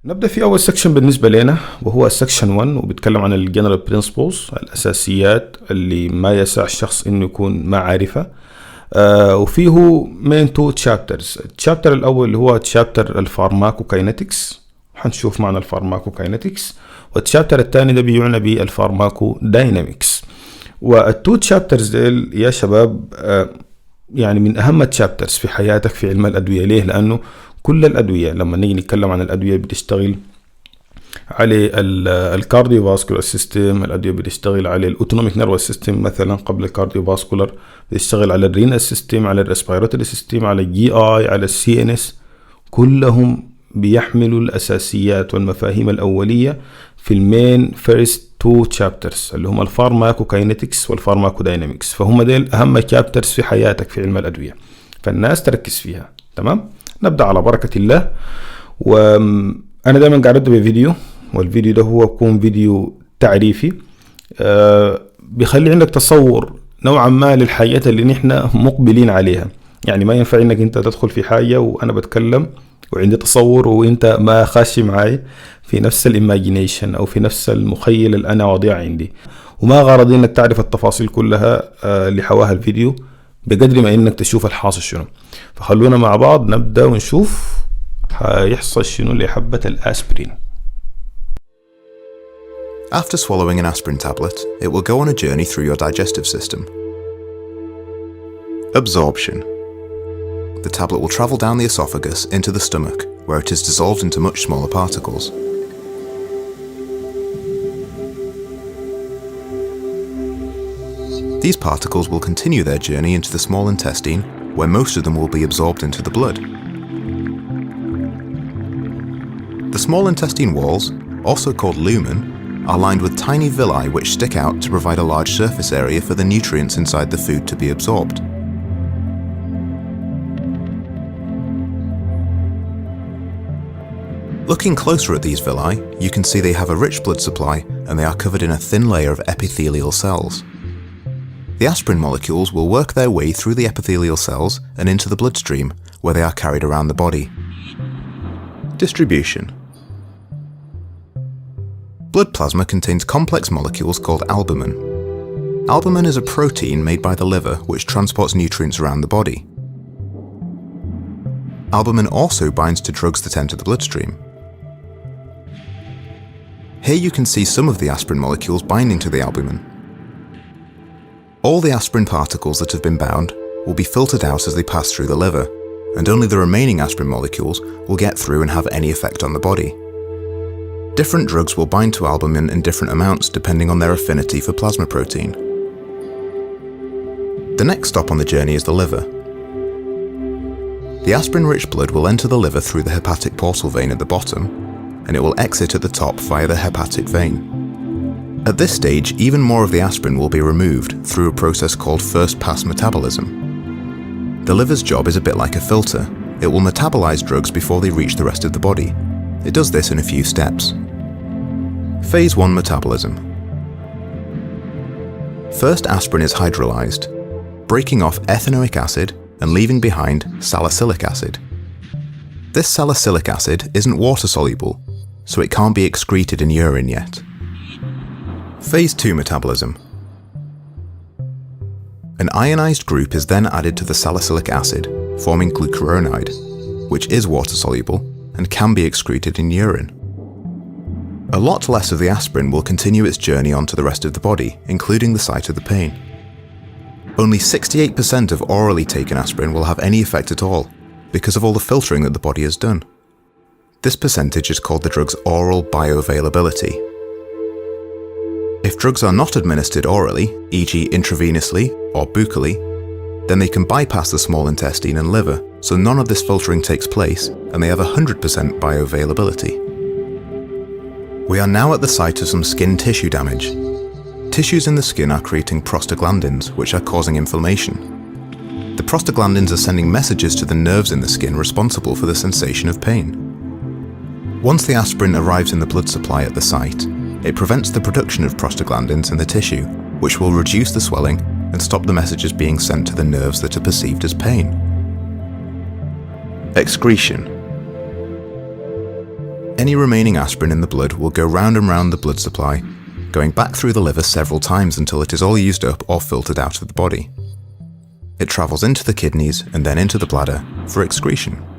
نبدأ في أول سكشن بالنسبة لنا وهو سكشن 1 وبيتكلم عن الجنرال برينسبلز الأساسيات اللي ما يسع الشخص إنه يكون ما عارفها. وفيه مين تو تشابترز. التشابتر الأول اللي هو تشابتر الفارماكوكاينetics، حنشوف معنى الفارماكوكاينetics، والتشابتر الثاني ده بيعنى بالفارماكوداينامكس. والتو تشابترز ديل يا شباب يعني من أهم التشابترز في حياتك في علم الأدوية. ليه؟ لأنه كل الأدوية لما نيجي نتكلم عن الأدوية بتشتغل على الكارديوفاسكولار سيستم، الأدوية بتشتغل على الأوتونوميك نيرفس سيستم مثلا قبل الكارديوفاسكولار، بتشتغل على الرينال سيستم، على الريسبيراتوري سيستم، على الجي آي، على السي ان اس. كلهم بيحملوا الأساسيات والمفاهيم الأولية في المين فيرست تو تشابترز اللي هم الفارماكوكاينetics والفارماكوداينامكس. فهم ديل أهم تشابترز في حياتك في علم الأدوية، فالناس تركز فيها. تمام، نبدأ على بركة الله. وأنا دائما قاعد أبدأ بفيديو، والفيديو ده هو يكون فيديو تعريفي بيخلي عندك تصور نوعا ما للحاجات اللي نحن مقبلين عليها. يعني ما ينفع انك انت تدخل في حاجة وانا بتكلم وعندي تصور وانت ما خاشي معي في نفس الايماجينيشن او في نفس المخيل اللي انا واضعه عندي. وما غرضي انك تعرف التفاصيل كلها اللي حواها الفيديو بقدر ما انك تشوف الحاصل شنو. فخلونا مع بعض نبدأ ونشوف هيحصل شنو لحبة الاسبرين. After swallowing an aspirin tablet, it will go on a journey through your digestive system. Absorption. The tablet will travel down the esophagus into the stomach, where it is dissolved into much smaller particles. These particles will continue their journey into the small intestine, where most of them will be absorbed into the blood. The small intestine walls, also called lumen, are lined with tiny villi which stick out to provide a large surface area for the nutrients inside the food to be absorbed. Looking closer at these villi, you can see they have a rich blood supply and they are covered in a thin layer of epithelial cells. The aspirin molecules will work their way through the epithelial cells and into the bloodstream, where they are carried around the body. Distribution. Blood plasma contains complex molecules called albumin. Albumin is a protein made by the liver which transports nutrients around the body. Albumin also binds to drugs that enter the bloodstream. Here you can see some of the aspirin molecules binding to the albumin. All the aspirin particles that have been bound will be filtered out as they pass through the liver, and only the remaining aspirin molecules will get through and have any effect on the body. Different drugs will bind to albumin in different amounts depending on their affinity for plasma protein. The next stop on the journey is the liver. The aspirin-rich blood will enter the liver through the hepatic portal vein at the bottom, and it will exit at the top via the hepatic vein. At this stage, even more of the aspirin will be removed through a process called first-pass metabolism. The liver's job is a bit like a filter. It will metabolize drugs before they reach the rest of the body. It does this in a few steps. Phase 1 metabolism. First, aspirin is hydrolyzed, breaking off ethanoic acid and leaving behind salicylic acid. This salicylic acid isn't water-soluble, so it can't be excreted in urine yet. Phase 2 metabolism. An ionized group is then added to the salicylic acid, forming glucuronide, which is water-soluble and can be excreted in urine. A lot less of the aspirin will continue its journey onto the rest of the body, including the site of the pain. Only 68% of orally taken aspirin will have any effect at all, because of all the filtering that the body has done. This percentage is called the drug's oral bioavailability. If drugs are not administered orally, e.g. intravenously or buccally, then they can bypass the small intestine and liver, so none of this filtering takes place and they have 100% bioavailability. We are now at the site of some skin tissue damage. Tissues in the skin are creating prostaglandins, which are causing inflammation. The prostaglandins are sending messages to the nerves in the skin responsible for the sensation of pain. Once the aspirin arrives in the blood supply at the site, it prevents the production of prostaglandins in the tissue, which will reduce the swelling and stop the messages being sent to the nerves that are perceived as pain. Excretion. any remaining aspirin in the blood will go round and round the blood supply, going back through the liver several times until it is all used up or filtered out of the body. It travels into the kidneys and then into the bladder for excretion.